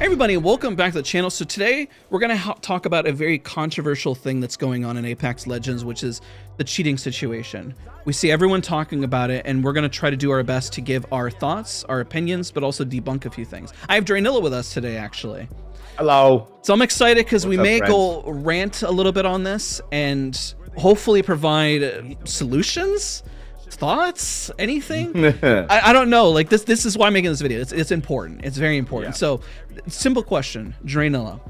Hey everybody, and welcome back to the channel. So today we're going to talk about a very controversial thing that's going on in Apex Legends, which is the cheating situation. We see everyone talking about it, and we're going to try to do our best to give our thoughts, our opinions, but also debunk a few things. I have Draynilla with us today, actually. Hello. So I'm excited because we may friends? go rant a little bit on this and hopefully provide solutions, thoughts, anything. I don't know. Like this is why I'm making this video. It's important. It's very important. Yeah. So, simple question, Draynilla.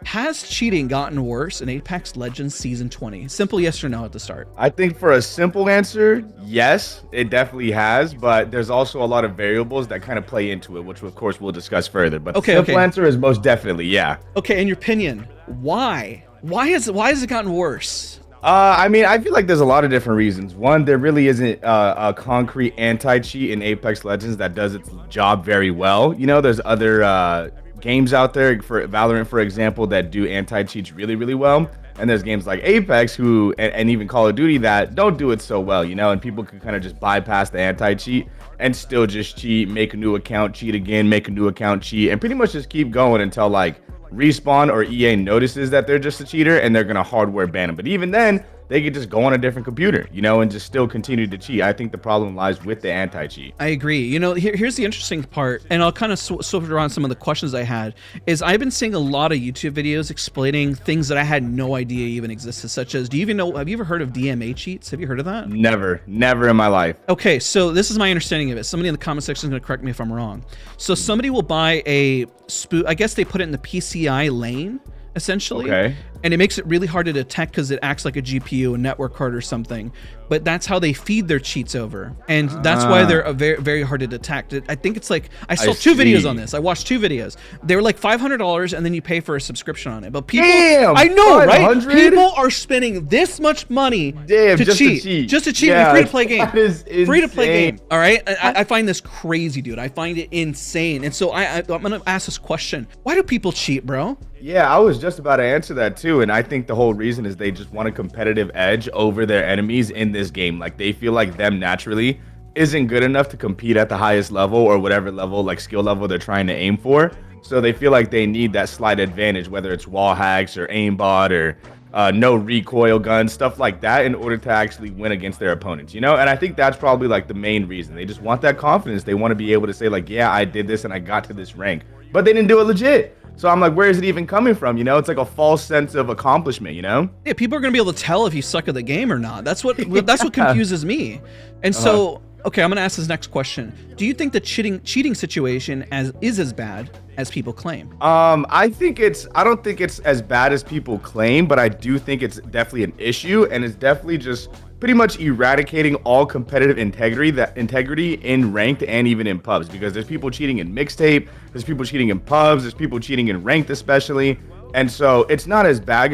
Has cheating gotten worse in Apex Legends Season 20? Simple yes or no at the start. I think for a simple answer, yes, it definitely has, but there's also a lot of variables that kind of play into it, which of course we'll discuss further. But the simple answer is most definitely, yeah. Okay, in your opinion, why? Why has it gotten worse? I mean, I feel like there's a lot of different reasons. One, there really isn't a concrete anti-cheat in Apex Legends that does its job very well. You know, there's other games out there, for Valorant, for example, that do anti-cheats really, really well. And there's games like Apex and even Call of Duty that don't do it so well, you know, and people can kind of just bypass the anti-cheat and still just cheat, make a new account, cheat again, make a new account, cheat, and pretty much just keep going until like Respawn or EA notices that they're just a cheater and they're gonna hardware ban them. But even then, they could just go on a different computer, you know, and just still continue to cheat. I think the problem lies with the anti-cheat. I agree. You know, here's the interesting part, and I'll kind of switch around some of the questions I had, is I've been seeing a lot of YouTube videos explaining things that I had no idea even existed, such as, have you ever heard of DMA cheats? Have you heard of that? Never in my life. Okay, so this is my understanding of it. Somebody in the comment section is going to correct me if I'm wrong. So somebody will buy a spoot, I guess they put it in the PCI lane, essentially. Okay. And it makes it really hard to detect because it acts like a GPU, a network card or something. But that's how they feed their cheats over. And that's why they're very, very hard to detect. I think it's like, I saw two videos on this. I watched two videos. They were like $500 and then you pay for a subscription on it. But people, I know, right? People are spending this much money to cheat. Just to cheat in a free-to-play game. That is insane. Free-to-play game, all right? I find this crazy, dude. I find it insane. And so I'm going to ask this question. Why do people cheat, bro? Yeah, I was just about to answer that too, and I think the whole reason is they just want a competitive edge over their enemies in this game. Like they feel like them naturally isn't good enough to compete at the highest level or whatever level, like skill level they're trying to aim for. So they feel like they need that slight advantage, whether it's wall hacks or aimbot or no recoil guns, stuff like that, in order to actually win against their opponents, you know? And I think that's probably like the main reason. They just want that confidence. They want to be able to say like, yeah, I did this and I got to this rank, but they didn't do it legit. So I'm like, where is it even coming from? You know, it's like a false sense of accomplishment, you know? Yeah, people are going to be able to tell if you suck at the game or not. That's what confuses me. And so, okay, I'm going to ask this next question. Do you think the cheating situation is as bad as people claim? I don't think it's as bad as people claim, but I do think it's definitely an issue, and it's definitely just pretty much eradicating all competitive integrity in ranked and even in pubs, because there's people cheating in mixtape, there's people cheating in pubs, there's people cheating in ranked especially. And so it's not as bad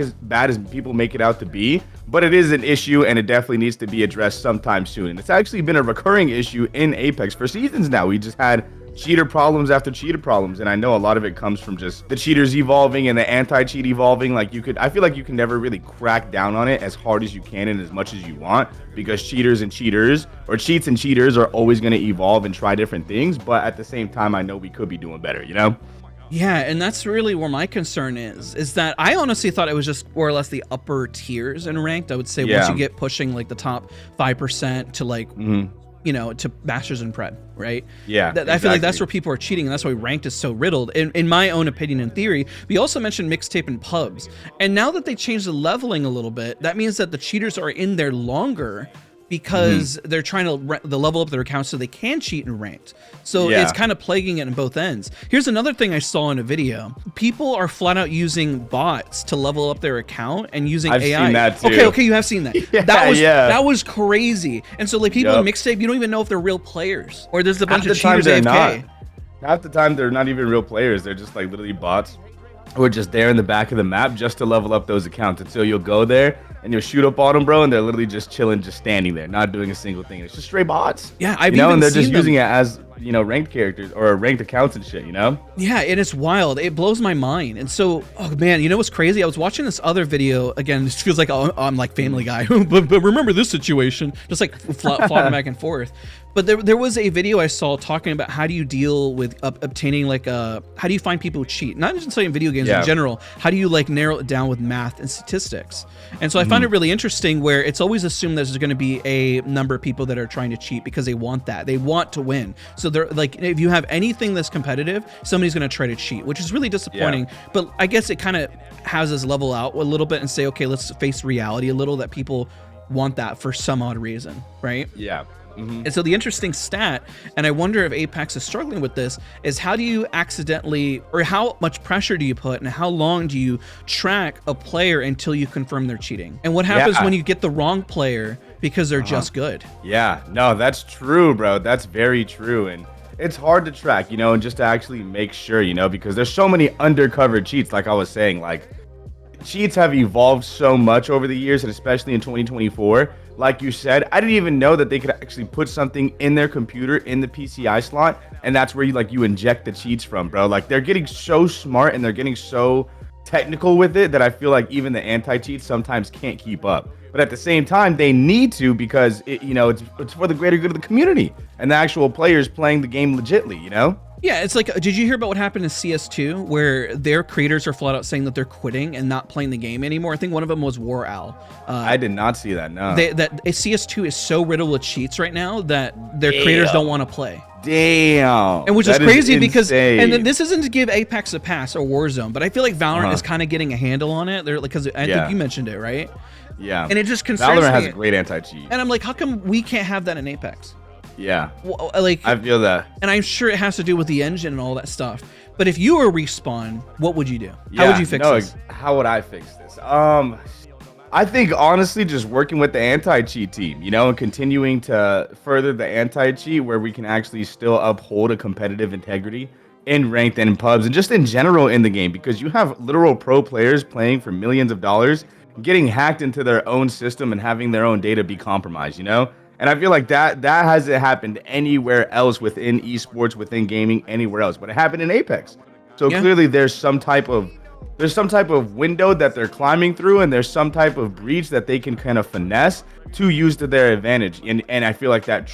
as people make it out to be, but it is an issue and it definitely needs to be addressed sometime soon. And it's actually been a recurring issue in Apex for seasons now. We just had cheater problems after cheater problems, and I know a lot of it comes from just the cheaters evolving and the anti-cheat evolving. Like I feel like you can never really crack down on it as hard as you can and as much as you want, because cheats and cheaters are always going to evolve and try different things. But at the same time, I know we could be doing better, you know? Yeah, and that's really where my concern is that I honestly thought it was just more or less the upper tiers in ranked. I would say once you get pushing like the top 5% to like, you know, to Masters and Pred, right? Yeah, exactly. I feel like that's where people are cheating, and that's why ranked is so riddled. In my own opinion and theory, we also mentioned mixtape and pubs. And now that they changed the leveling a little bit, that means that the cheaters are in there longer because they're trying to level up their accounts so they can cheat in ranked. So it's kind of plaguing it in both ends. Here's another thing I saw in a video. People are flat out using bots to level up their account and using AI. I've seen that too. Okay, you have seen that. That was crazy. And so like people in mixtape, you don't even know if they're real players, or there's a bunch of cheaters AFK. Half the time they're not even real players. They're just like literally bots who are just there in the back of the map just to level up those accounts. And so you'll go there and you'll shoot up on them, bro, and they're literally just chilling, just standing there, not doing a single thing. It's just straight bots. Yeah, and they're just using it as, you know, ranked characters or ranked accounts and shit, you know? Yeah, and it's wild. It blows my mind. And so, oh man, you know what's crazy? I was watching this other video. Again, this feels like I'm like Family Guy, but remember this situation, just like flopping back and forth. But there was a video I saw talking about how do you deal with obtaining like how do you find people who cheat? Not just in video games in general. How do you like narrow it down with math and statistics? And so I find it really interesting where it's always assumed there's going to be a number of people that are trying to cheat because they want that. They want to win. So they're like, if you have anything that's competitive, somebody's going to try to cheat, which is really disappointing. But I guess it kind of has us level out a little bit and say, okay, let's face reality a little, that people want that for some odd reason, right? Yeah. And so the interesting stat, and I wonder if Apex is struggling with this, is how do you accidentally, or how much pressure do you put and how long do you track a player until you confirm they're cheating? And what happens when you get the wrong player because they're just good? Yeah, no, that's true, bro. That's very true. And it's hard to track, you know, and just to actually make sure, you know, because there's so many undercover cheats, like I was saying, like cheats have evolved so much over the years, and especially in 2024. Like you said, I didn't even know that they could actually put something in their computer in the PCI slot, and that's where you inject the cheats from, bro. Like they're getting so smart and they're getting so technical with it that I feel like even the anti-cheats sometimes can't keep up. But at the same time, they need to, because it's for the greater good of the community and the actual players playing the game legitly, you know? Yeah, it's like, did you hear about what happened in CS2 where their creators are flat out saying that they're quitting and not playing the game anymore? I think one of them was War Owl. I did not see that, no. That CS2 is so riddled with cheats right now that their creators don't want to play. Damn. And which is crazy because, and then this isn't to give Apex a pass or Warzone, but I feel like Valorant is kind of getting a handle on it. They're like, because I think you mentioned it, right? Yeah. And it just concerns me. Valorant has a great anti-cheat. And I'm like, how come we can't have that in Apex? Yeah, well, like I feel that, and I'm sure it has to do with the engine and all that stuff. But if you were Respawn, what would you do? How would you fix this? How would I fix this? I think honestly, just working with the anti-cheat team, you know, and continuing to further the anti-cheat where we can actually still uphold a competitive integrity in ranked and in pubs and just in general in the game, because you have literal pro players playing for millions of dollars, getting hacked into their own system and having their own data be compromised, you know. And I feel like that hasn't happened anywhere else within esports, within gaming, anywhere else. But it happened in Apex. So clearly there's some type of window that they're climbing through, and there's some type of breach that they can kind of finesse to use to their advantage. And I feel like that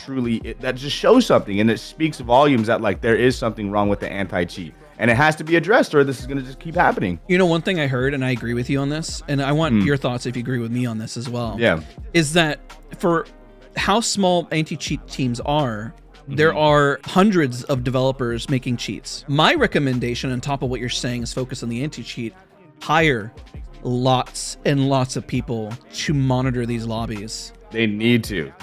that just shows something, and it speaks volumes that like there is something wrong with the anti-cheat. And it has to be addressed, or this is going to just keep happening. You know, one thing I heard, and I agree with you on this, and I want your thoughts if you agree with me on this as well. Yeah. Is that for how small anti-cheat teams are, there are hundreds of developers making cheats. My recommendation on top of what you're saying is focus on the anti-cheat. Hire lots and lots of people to monitor these lobbies. They need to.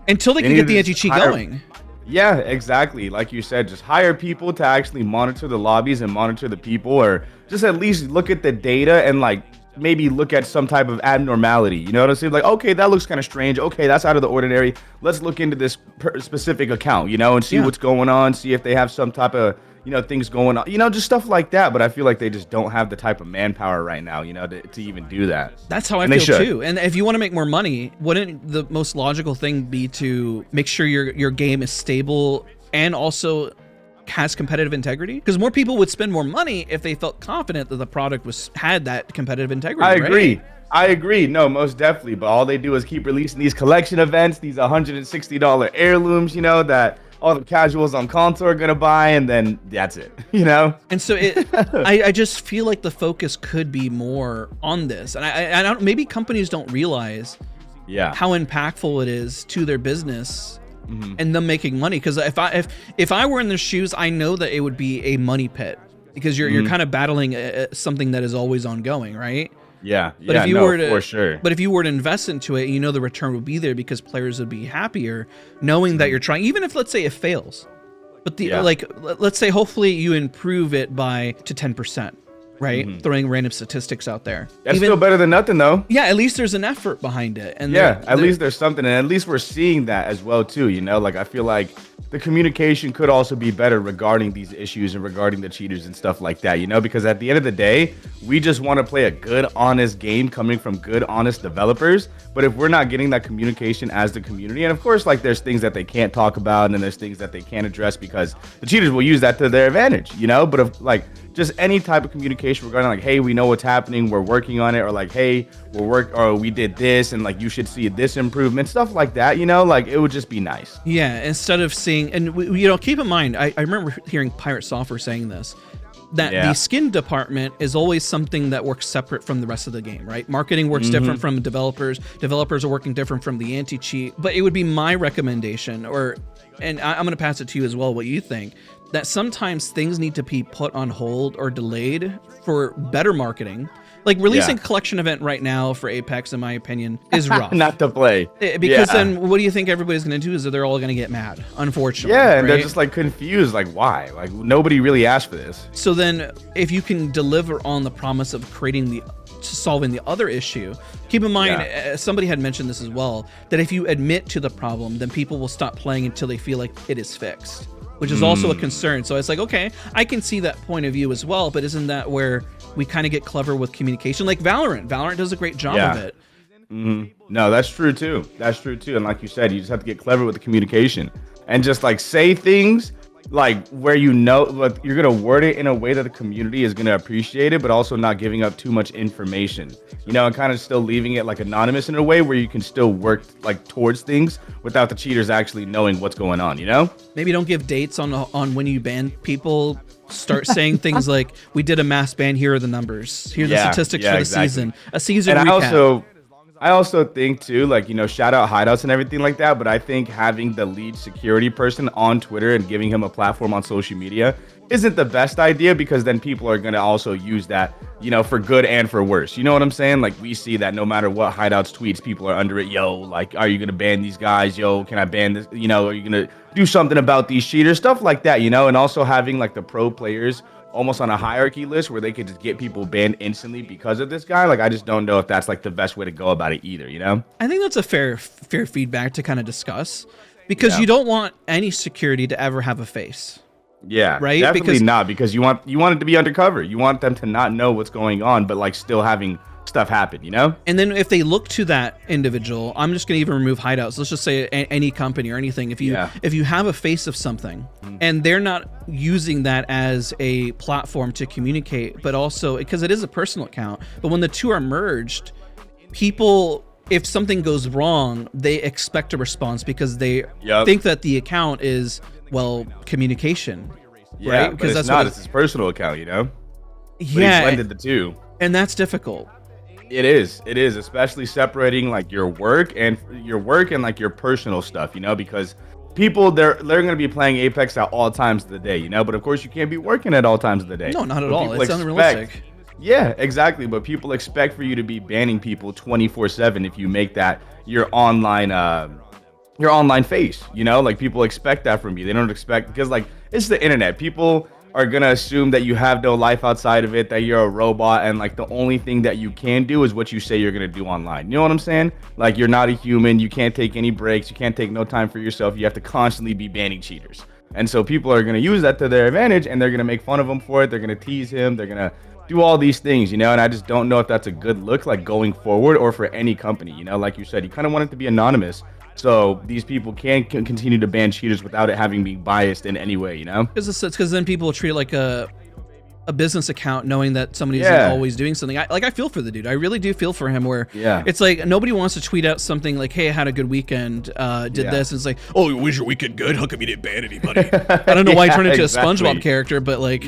Until they can get the anti-cheat going. Yeah, exactly. Like you said, just hire people to actually monitor the lobbies and monitor the people, or just at least look at the data and like maybe look at some type of abnormality. You know what I'm saying? Like, okay, that looks kind of strange. Okay, that's out of the ordinary. Let's look into this specific account, you know, and see what's going on, see if they have some type of, you know, things going on, you know, just stuff like that. But I feel like they just don't have the type of manpower right now, you know, to even do that. That's how I feel too. And if you want to make more money, wouldn't the most logical thing be to make sure your game is stable and also has competitive integrity? Because more people would spend more money if they felt confident that the product had that competitive integrity. I agree. No, most definitely. But all they do is keep releasing these collection events, these $160 heirlooms, you know, that all the casuals on console are gonna buy, and then that's it, you know. And so I just feel like the focus could be more on this, and I don't. Maybe companies don't realize how impactful it is to their business. And them making money, because if I were in their shoes, I know that it would be a money pit, because you're kind of battling something that is always ongoing, right? Yeah, but if you were to, for sure. But if you were to invest into it, you know the return would be there, because players would be happier knowing that you're trying, even if let's say it fails. But like let's say hopefully you improve it to 10%. Right? Throwing random statistics out there. That's still better than nothing, though. Yeah, at least there's an effort behind it. And at least there's something, and at least we're seeing that as well, too, you know? Like, I feel like the communication could also be better regarding these issues and regarding the cheaters and stuff like that, you know? Because at the end of the day, we just want to play a good, honest game coming from good, honest developers. But if we're not getting that communication as the community, and of course, like, there's things that they can't talk about, and then there's things that they can't address because the cheaters will use that to their advantage, you know? But if, like, just any type of communication regarding like, hey, we know what's happening, we're working on it, or like, hey, or we did this, and like you should see this improvement, stuff like that, like it would just be nice. Yeah, instead of seeing, and keep in mind, I remember hearing Pirate Software saying this, that the skin department is always something that works separate from the rest of the game, right? Marketing works different from developers. Developers are working different from the anti-cheat. But it would be my recommendation, and I'm going to pass it to you as well, what you think, that sometimes things need to be put on hold or delayed for better marketing. Like releasing a collection event right now for Apex, in my opinion, is rough. Not to play. Because then what do you think everybody's going to do is that they're all going to get mad, unfortunately. Yeah, and they're just like confused, like why? Like nobody really asked for this. So then if you can deliver on the promise of solving the other issue, keep in mind, somebody had mentioned this as well, that if you admit to the problem, then people will stop playing until they feel like it is fixed, which is also a concern. So it's like, okay, I can see that point of view as well, but isn't that where we kind of get clever with communication? Like Valorant does a great job of it. No, that's true too. And like you said, you just have to get clever with the communication and just like say things like where like you're gonna word it in a way that the community is gonna appreciate it, but also not giving up too much information, and kind of still leaving it like anonymous in a way where you can still work like towards things without the cheaters actually knowing what's going on. Maybe don't give dates on when you ban people. Start saying things like, we did a mass ban, here are the numbers, here's the statistics for the season, a season and recap. I also think too, like, shout out hideouts and everything like that, but I think having the lead security person on Twitter and giving him a platform on social media isn't the best idea, because then people are going to also use that, for good and for worse. You know what I'm saying? Like, we see that no matter what hideouts tweets, people are under it. Yo, like, are you going to ban these guys? Yo, can I ban this? Are you going to do something about these cheaters? Stuff like that, and also having like the pro players almost on a hierarchy list where they could just get people banned instantly because of this guy. Like, I just don't know if that's like the best way to go about it either, I think that's a fair feedback to kind of discuss, because you don't want any security to ever have a face. Yeah, right. Definitely not, because you want it to be undercover. You want them to not know what's going on, but like still having stuff happen, And then if they look to that individual, I'm just gonna even remove hideouts. Let's just say any company or anything. If you have a face of something and they're not using that as a platform to communicate, but also because it is a personal account, but when the two are merged, people, if something goes wrong, they expect a response because they think that the account is communication, right? Because that's not. It's his personal account, Yeah, but he blended the two, and that's difficult. It is, especially separating like your work and like your personal stuff, because people they're going to be playing Apex at all times of the day, but of course you can't be working at all times of the day. No, not at all. It's unrealistic. Yeah, exactly. But people expect for you to be banning people 24/7 if you make that your online face. Like people expect that from you. They don't expect, because like it's the internet. People are gonna assume that you have no life outside of it, that you're a robot, and like the only thing that you can do is what you say you're gonna do online. You know what I'm saying? Like, you're not a human. You can't take any breaks. You can't take no time for yourself. You have to constantly be banning cheaters. And so people are gonna use that to their advantage, and they're gonna make fun of him for it. They're gonna tease him. They're gonna do all these things, and I just don't know if that's a good look, like going forward, or for any company. Like you said, you kind of want it to be anonymous, so these people can continue to ban cheaters without it having been biased in any way, Because then people will treat it like a business account, knowing that somebody isn't always doing something. I feel for the dude. I really do feel for him, where it's like nobody wants to tweet out something like, hey, I had a good weekend, did this, and it's like, oh, was your weekend good? How come you didn't ban anybody? I don't know why he turned into a SpongeBob character, but like,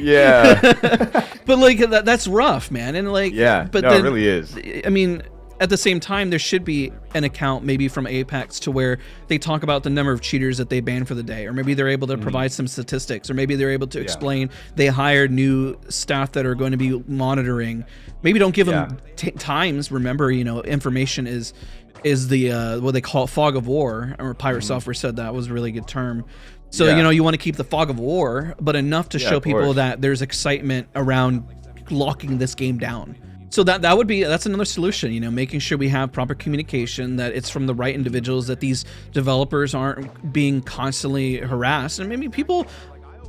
but like that's rough, man. And like, but no, it really is. I mean, at the same time, there should be an account maybe from Apex to where they talk about the number of cheaters that they ban for the day, or maybe they're able to provide some statistics, or maybe they're able to explain they hired new staff that are going to be monitoring. Maybe don't give them times. Remember, information is the what they call it, fog of war. I remember Pirate Software said that was a really good term. So you want to keep the fog of war, but enough to show people that there's excitement around locking this game down. So that's another solution, making sure we have proper communication, that it's from the right individuals, that these developers aren't being constantly harassed. And maybe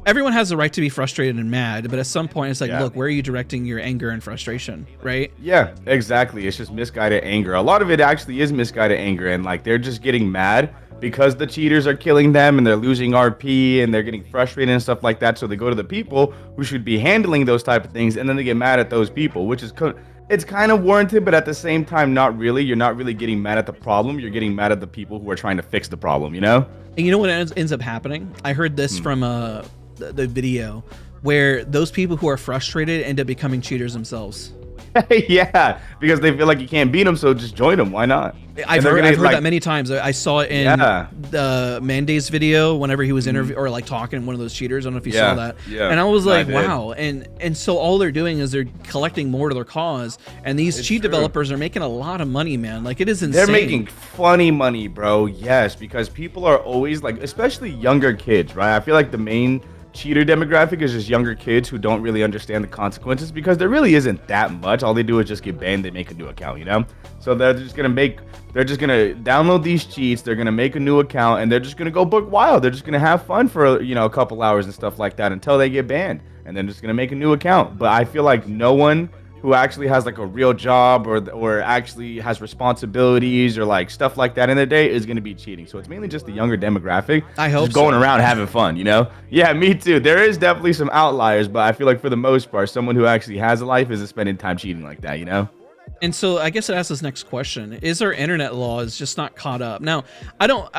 everyone has the right to be frustrated and mad, but at some point it's like, look, where are you directing your anger and frustration, right? Yeah, exactly. It's just misguided anger. A lot of it actually is misguided anger, and like they're just getting mad because the cheaters are killing them and they're losing RP and they're getting frustrated and stuff like that. So they go to the people who should be handling those type of things, and then they get mad at those people, which is it's kind of warranted, but at the same time, not really. You're not really getting mad at the problem. You're getting mad at the people who are trying to fix the problem, you know? And you know what ends up happening? I heard this from the video where those people who are frustrated end up becoming cheaters themselves. Yeah, because they feel like you can't beat them, so just join them. Why not? I've heard that many times. I saw it in the Manday's video whenever he was interviewing or like talking to one of those cheaters. I don't know if you saw that. Yeah. And I was like, wow. And so all they're doing is they're collecting more to their cause. And these cheat developers are making a lot of money, man. Like, it is insane. They're making funny money, bro. Yes, because people are always like, especially younger kids, right? I feel like the main cheater demographic is just younger kids who don't really understand the consequences, because there really isn't that much. All they do is just get banned, they make a new account, you know? So they're just gonna download these cheats, they're gonna make a new account, and they're just gonna go book wild. They're just gonna have fun for, you know, a couple hours and stuff like that until they get banned, and then just gonna make a new account. But I feel like no one who actually has like a real job or actually has responsibilities or like stuff like that in their day is going to be cheating. So it's mainly just the younger demographic. I hope just going around having fun, you know? Yeah, me too. There is definitely some outliers, but I feel like for the most part, someone who actually has a life isn't spending time cheating like that, you know? And so I guess it asks this next question: is our internet laws just not caught up? Now,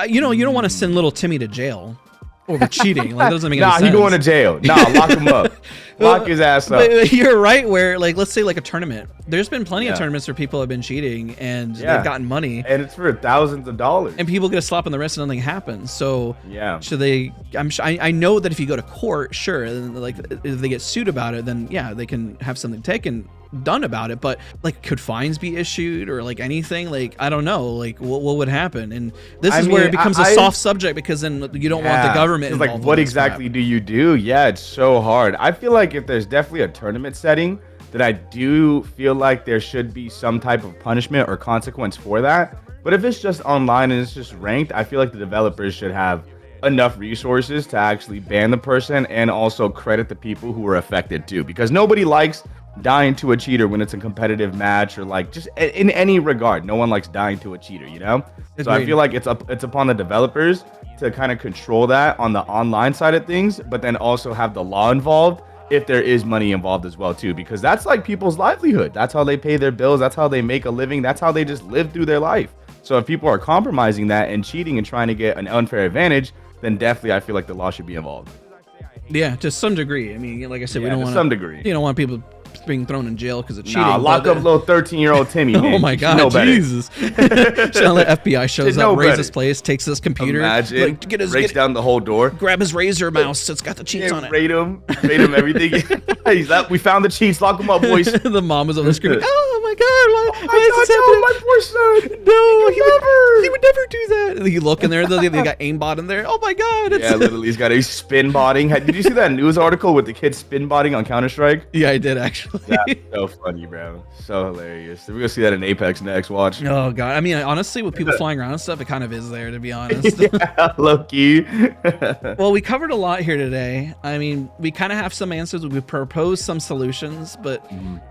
you don't want to send little Timmy to jail over cheating. Like, that doesn't make any sense. Nah, he going to jail. Nah, lock him up. Lock his ass up. But you're right, where, like, let's say like a tournament. There's been plenty of tournaments where people have been cheating and they've gotten money. And it's for thousands of dollars. And people get a slap on the wrist and nothing happens. So should they, I know that if you go to court, sure, and like if they get sued about it, then yeah, they can have something taken done about it. But like, could fines be issued or like anything? Like, I don't know, like what would happen? And this is where it becomes a soft subject, because then you don't want the government involved. Like, what exactly do you do? Yeah, it's so hard. I feel like if there's definitely a tournament setting, that I do feel like there should be some type of punishment or consequence for that. But if it's just online and it's just ranked, I feel like the developers should have enough resources to actually ban the person and also credit the people who were affected too, because nobody likes dying to a cheater when it's a competitive match, or like just in any regard. No one likes dying to a cheater, you know? Agreed. So I feel like it's upon the developers to kind of control that on the online side of things, but then also have the law involved if there is money involved as well too, because that's like people's livelihood. That's how they pay their bills. That's how they make a living. That's how they just live through their life. So if people are compromising that and cheating and trying to get an unfair advantage, then definitely I feel like the law should be involved. Yeah, to some degree. I mean, like I said, we don't want some degree. You don't want people being thrown in jail because of cheating. Nah, lock up little 13-year-old Timmy. Man. Oh my God, Jesus! FBI shows up, raids his place, takes his computer, imagine, like, breaks down the whole door, grab his razor mouse. It's got the cheats on it. Rate him, everything. We found the cheats. Lock him up, boys. The mom was on the screen. Oh my God! Why is this happening? My poor son. No, he would never do that. And you look in there. They got aimbot in there. Oh my God! Yeah, literally, he's got a spin botting. Did you see that news article with the kid spin botting on Counter-Strike? Yeah, I did actually. That's so funny, bro. So hilarious. We're gonna see that in Apex next. Watch. Oh God. I mean, honestly, with people flying around and stuff, it kind of is there, to be honest. Yeah, low key. Well, we covered a lot here today. I mean, we kind of have some answers. We proposed some solutions, but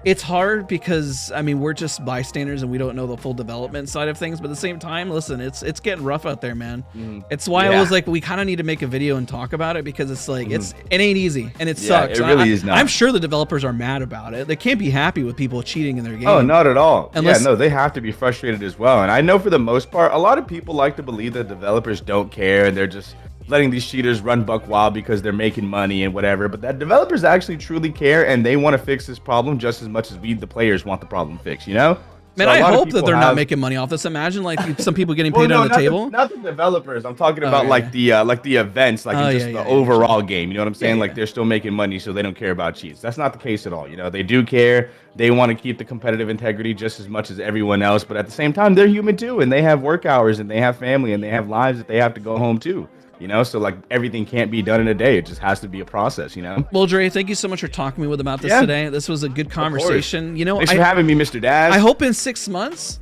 it's hard because, I mean, we're just bystanders and we don't know the full development side of things. But at the same time, listen, it's getting rough out there, man. It's why I was like, we kind of need to make a video and talk about it, because it's like, it ain't easy and it sucks. It really is not. I'm sure the developers are mad about it. They can't be happy with people cheating in their game. Oh, not at all. They have to be frustrated as well. And I know for the most part, a lot of people like to believe that developers don't care and they're just letting these cheaters run buck wild because they're making money and whatever. But that developers actually truly care, and they want to fix this problem just as much as we, the players, want the problem fixed, you know? Man, I hope that they're not making money off this. Imagine like some people getting paid on the table. Not the developers. I'm talking about like the events, like the overall game. You know what I'm saying? Like they're still making money, so they don't care about cheats. That's not the case at all. You know, they do care. They want to keep the competitive integrity just as much as everyone else. But at the same time, they're human too, and they have work hours, and they have family, and they have lives that they have to go home to. You know, so like everything can't be done in a day. It just has to be a process, you know? Well, Dre, thank you so much for talking to me about this today. This was a good conversation. You know, thanks for having me, Mr. Daz. I hope in 6 months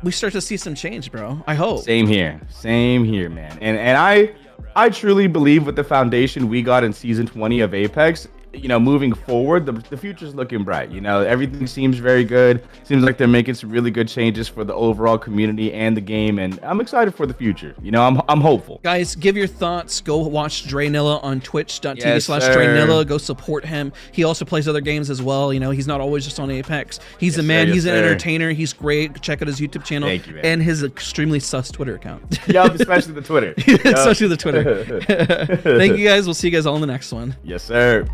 we start to see some change, bro. I hope. Same here, man. And I truly believe with the foundation we got in season 20 of Apex, moving forward, the future's looking bright. Everything seems very good. Seems like they're making some really good changes for the overall community and the game, and I'm excited for the future. I'm hopeful. Guys, give your thoughts. Go watch Draynilla on twitch.tv/Draynilla. Go support him. He also plays other games as well. He's not always just on Apex. He's a man. He's an entertainer. He's great. Check out his YouTube channel. Thank you, man. And his extremely sus Twitter account. Yup, especially the Twitter. Especially the Twitter. Thank you guys. We'll see you guys all in the next one. Yes, sir.